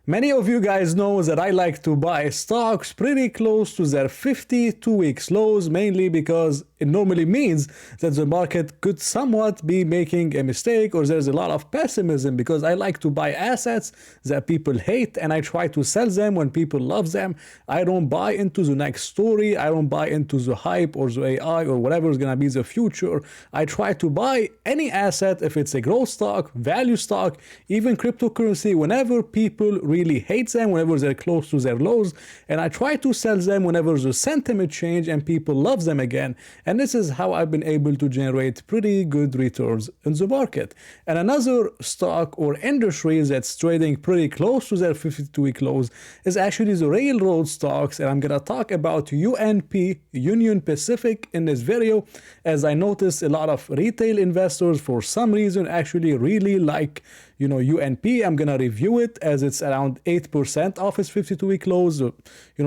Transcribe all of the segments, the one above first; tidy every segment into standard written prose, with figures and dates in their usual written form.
Many of you guys know that I like to buy stocks pretty close to their 52-week lows, mainly because it normally means that the market could somewhat be making a mistake or there's a lot of pessimism, because I like to buy assets that people hate and I try to sell them when people love them. I don't buy into the next story. I don't buy into the hype or the AI or whatever is going to be the future. I try to buy any asset, if it's a growth stock, value stock, even cryptocurrency, whenever people really hate them, whenever they're close to their lows, and I try to sell them whenever the sentiment change and people love them again. And this is how I've been able to generate pretty good returns in the market. And another stock or industry that's trading pretty close to their 52-week lows is actually the railroad stocks. And I'm going to talk about UNP, Union Pacific, in this video, as I noticed a lot of retail investors for some reason actually really like UNP. I'm gonna review it as it's around 8% off its 52-week lows.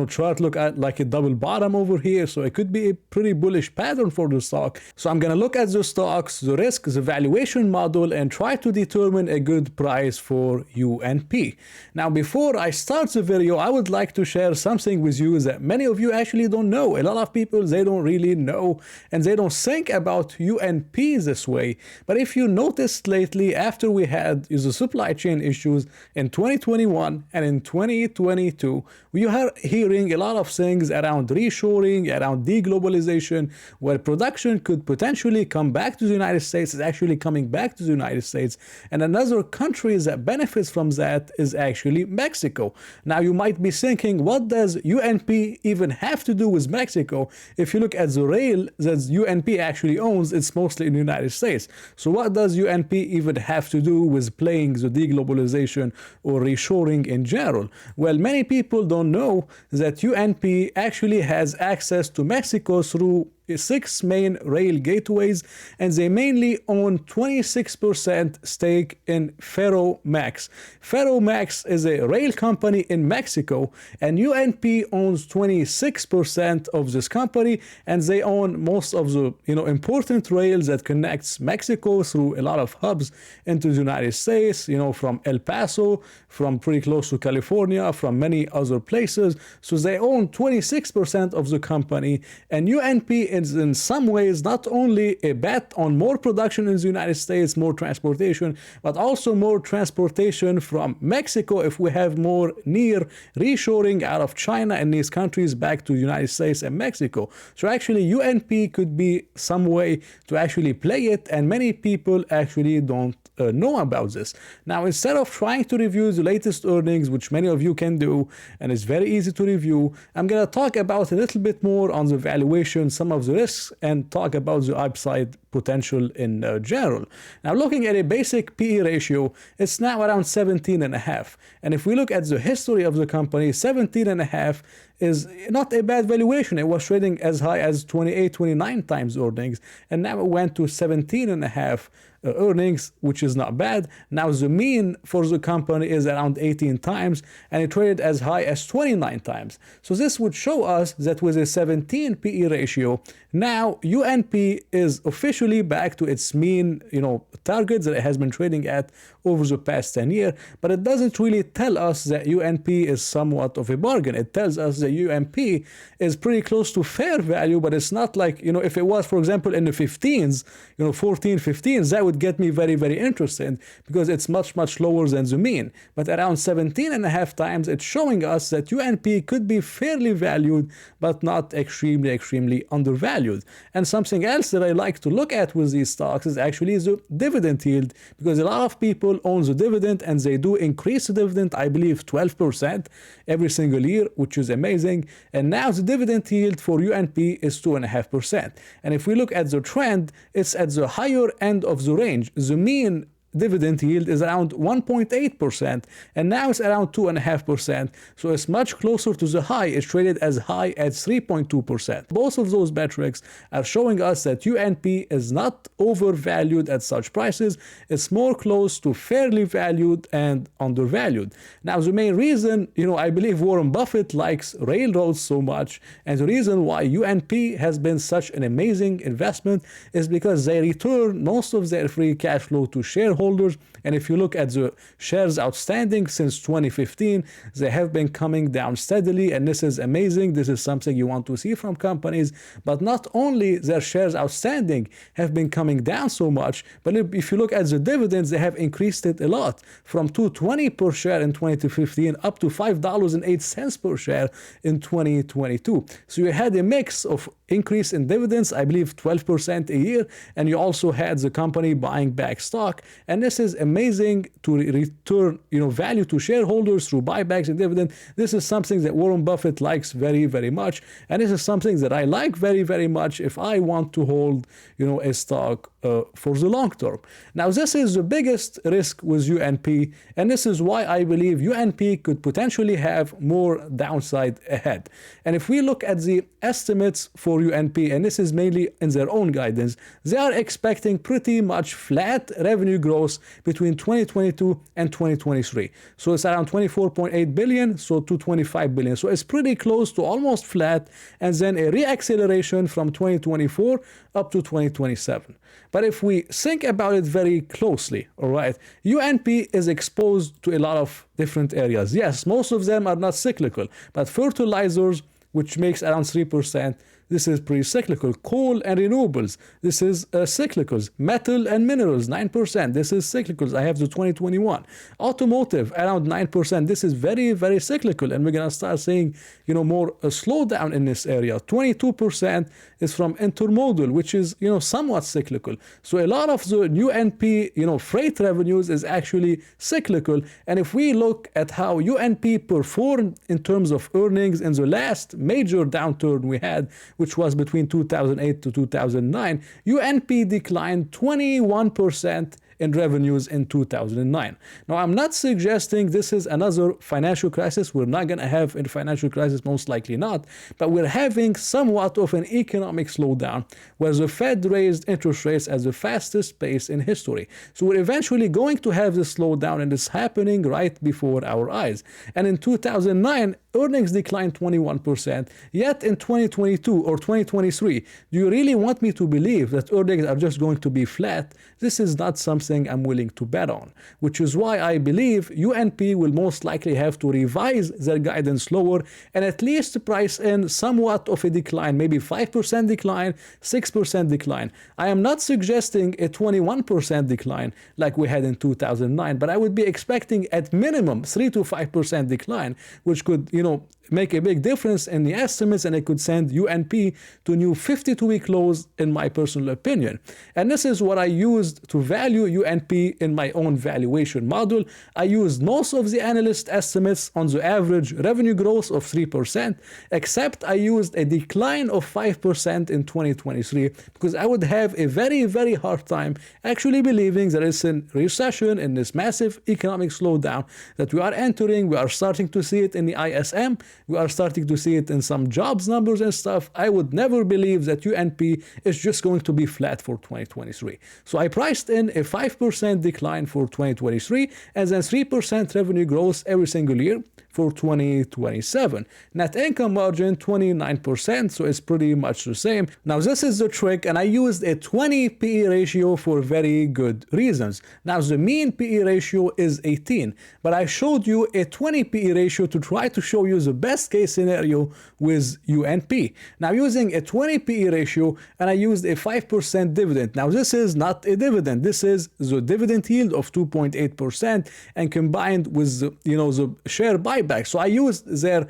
Chart look at like a double bottom over here, so it could be a pretty bullish pattern for the stock. So I'm gonna look at the stocks, the risk, the valuation model, and try to determine a good price for UNP. Now, before I start the video, I would like to share something with you that many of you actually don't know. A lot of people, they don't really know and they don't think about UNP this way. But if you noticed lately, after we had the supply chain issues in 2021 and in 2022, we are hearing a lot of things around reshoring, around deglobalization, where production could potentially come back to the United States, is actually coming back to the United States. And another country that benefits from that is actually Mexico. Now, you might be thinking, what does UNP even have to do with Mexico? If you look at the rail that UNP actually owns, it's mostly in the United States. So what does UNP even have to do with playing the deglobalization or reshoring in general? Well, many people don't know that UNP actually has access to Mexico through 6 main rail gateways, and they mainly own 26% stake in Ferromex. Ferromex is a rail company in Mexico, and UNP owns 26% of this company, and they own most of the important rails that connects Mexico through a lot of hubs into the United States, from El Paso, from pretty close to California, from many other places. So they own 26% of the company, and UNP is in some ways not only a bet on more production in the United States, more transportation, but also more transportation from Mexico if we have more near reshoring out of China and these countries back to the United States and Mexico. So actually UNP could be some way to actually play it, and many people actually don't know about this. Now, instead of trying to review the latest earnings, which many of you can do, and it's very easy to review, I'm going to talk about a little bit more on the valuation, some of the risks, and talk about the upside potential in general. Now, looking at a basic PE ratio, it's now around 17.5. And if we look at the history of the company, 17.5 is not a bad valuation. It was trading as high as 28, 29 times earnings, and now it went to 17.5 earnings, which is not bad. Now the mean for the company is around 18 times, and it traded as high as 29 times. So this would show us that with a 17 PE ratio, now UNP is officially back to its mean, targets that it has been trading at over the past 10 years. But it doesn't really tell us that UNP is somewhat of a bargain. It tells us that UNP is pretty close to fair value, but it's not like, if it was, for example, in the 15s, 14, 15s, that would get me very, very interested, because it's much, much lower than the mean. But around 17.5 times, it's showing us that UNP could be fairly valued, but not extremely, extremely undervalued. And something else that I like to look at with these stocks is actually the dividend yield, because a lot of people own the dividend, and they do increase the dividend, I believe 12% every single year, which is amazing. And now the dividend yield for UNP is 2.5%. And if we look at the trend, it's at the higher end of the range. The mean dividend yield is around 1.8%, and now it's around 2.5%. So it's much closer to the high. It's traded as high as 3.2%. Both of those metrics are showing us that UNP is not overvalued at such prices. It's more close to fairly valued and undervalued. Now, the main reason, I believe Warren Buffett likes railroads so much, and the reason why UNP has been such an amazing investment is because they return most of their free cash flow to shareholders shareholders. And if you look at the shares outstanding since 2015, they have been coming down steadily, and this is amazing. This is something you want to see from companies. But not only their shares outstanding have been coming down so much, but if you look at the dividends, they have increased it a lot, from $2.20 per share in 2015 up to $5.08 per share in 2022. So you had a mix of increase in dividends, I believe 12% a year, and you also had the company buying back stock. And this is amazing to return value to shareholders through buybacks and dividend. This is something that Warren Buffett likes very, very much, and this is something that I like very, very much if I want to hold a stock for the long term. Now, this is the biggest risk with UNP, and this is why I believe UNP could potentially have more downside ahead. And if we look at the estimates for UNP, and this is mainly in their own guidance, they are expecting pretty much flat revenue growth between 2022 and 2023. So it's around 24.8 billion, so to 25 billion. So it's pretty close to almost flat, and then a reacceleration from 2024 up to 2027. But if we think about it very closely, all right, UNP is exposed to a lot of different areas. Yes, most of them are not cyclical, but fertilizers, which makes around 3%, this is pretty cyclical. Coal and renewables, this is cyclicals. Metal and minerals, 9%, this is cyclicals. I have the 2021. Automotive, around 9%, this is very, very cyclical, and we're going to start seeing, more a slowdown in this area. 22% is from intermodal, which is, somewhat cyclical. So a lot of the UNP, freight revenues is actually cyclical. And if we look at how UNP performed in terms of earnings in the last major downturn we had, which was between 2008 to 2009, UNP declined 21% in revenues in 2009. Now, I'm not suggesting this is another financial crisis. We're not going to have a financial crisis, most likely not, but we're having somewhat of an economic slowdown where the Fed raised interest rates at the fastest pace in history. So we're eventually going to have this slowdown, and it's happening right before our eyes. And in 2009, earnings declined 21%, yet in 2022 or 2023, do you really want me to believe that earnings are just going to be flat? This is not something I'm willing to bet on, which is why I believe UNP will most likely have to revise their guidance lower and at least price in somewhat of a decline, maybe 5% decline, 6% decline. I am not suggesting a 21% decline like we had in 2009, but I would be expecting at minimum 3 to 5% decline, which could, make a big difference in the estimates, and it could send UNP to new 52-week lows, in my personal opinion. And this is what I used to value UNP in my own valuation model. I used most of the analyst estimates on the average revenue growth of 3%, except I used a decline of 5% in 2023, because I would have a very, very hard time actually believing there is a recession in this massive economic slowdown that we are entering. We are starting to see it in the ISM. We are starting to see it in some jobs numbers and stuff. I would never believe that UNP is just going to be flat for 2023. So I priced in a 5% decline for 2023 and then 3% revenue growth every single year for 2027. Net income margin 29%, so it's pretty much the same. Now this is the trick, and I used a 20 PE ratio for very good reasons. Now the mean PE ratio is 18, but I showed you a 20 PE ratio to try to show you the best case scenario with UNP. Now using a 20 PE ratio, and I used a 5% dividend. Now this is not a dividend, this is the dividend yield of 2.8% and combined with the share buyback. So I used their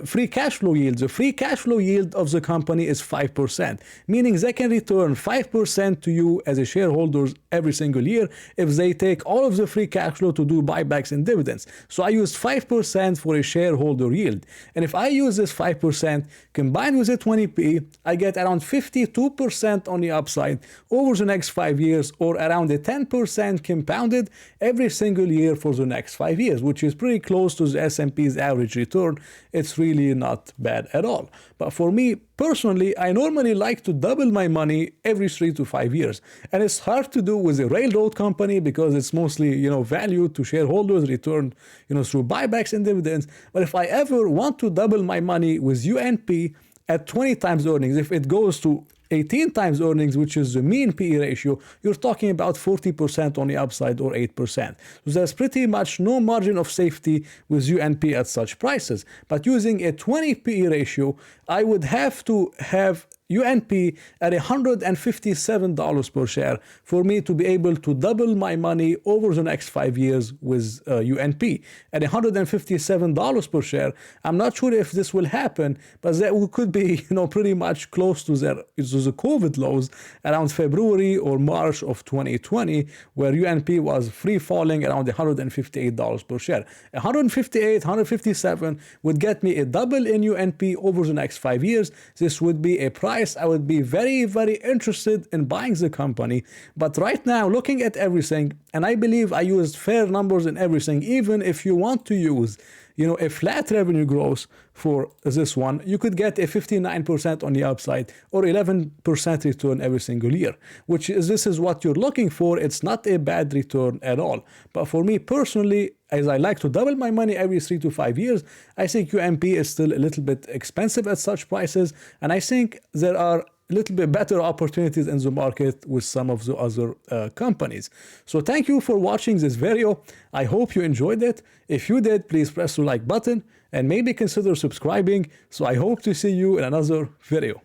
free cash flow yield. The free cash flow yield of the company is 5%, meaning they can return 5% to you as a shareholder every single year if they take all of the free cash flow to do buybacks and dividends. So I used 5% for a shareholder yield. And if I use this 5% combined with a 20p, I get around 52% on the upside over the next 5 years, or around a 10% compounded every single year for the next 5 years, which is pretty close to the S&P's average return. It's really not bad at all. But for me personally, I normally like to double my money every 3 to 5 years. And it's hard to do with a railroad company because it's mostly, value to shareholders returned, through buybacks and dividends. But if I ever want to double my money with UNP at 20 times earnings, if it goes to 18 times earnings, which is the mean PE ratio, you're talking about 40% on the upside or 8%. So there's pretty much no margin of safety with UNP at such prices. But using a 20 PE ratio, I would have to have UNP at $157 per share for me to be able to double my money over the next 5 years with UNP. At $157 per share, I'm not sure if this will happen, but that could be, pretty much close to the COVID lows around February or March of 2020, where UNP was free falling around $158 per share. 158, 157 would get me a double in UNP over the next 5 years. This would be a price I would be very, very interested in buying the company. But right now, looking at everything, and I believe I used fair numbers in everything, even if you want to use a flat revenue growth for this one, you could get a 59% on the upside or 11% return every single year, this is what you're looking for. It's not a bad return at all. But for me personally, as I like to double my money every 3 to 5 years, I think UNP is still a little bit expensive at such prices. And I think there are a little bit better opportunities in the market with some of the other companies. So thank you for watching this video. I hope you enjoyed it. If you did, please press the like button and maybe consider subscribing. So I hope to see you in another video.